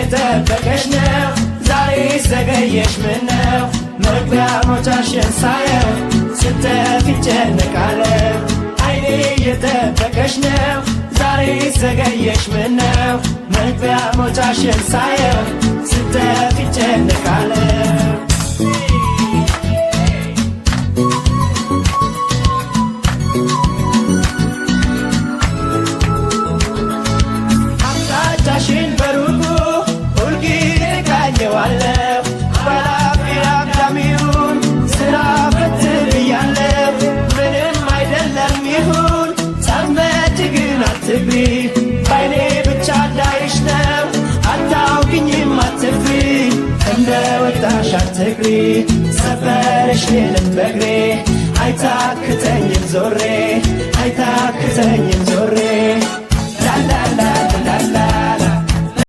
እየጠበቀሽ ነው ዛሬ ዘገየሽ ምነው መግቢያ መውጫሽን ሳየው ስተፊ ጨነቃለሁ አይኔ እየጠበቀሽ ነው ዛሬ ዘገየሽ ምነው መግቢያ መውጫሽን ሳየው ስተፊ ጨነቃለሁ አቅጣጫሽን በሩቁ ሁልጊዜ ቃኘዋለሁ ባላፊ አግዳሚውን ስራ ፈት ብያለሁ ምንም አይደለም ይሁን ሳትመጪ ግን አትግቢ ባይኔ ብቻ እንዳይሽ ነው አታውቂኝም አትፍሪ እንደ ወጣሽ አትግሪ ሰፈርሽ የለም በግሬ አይታክተኝም ዞሬ አይታክተኝም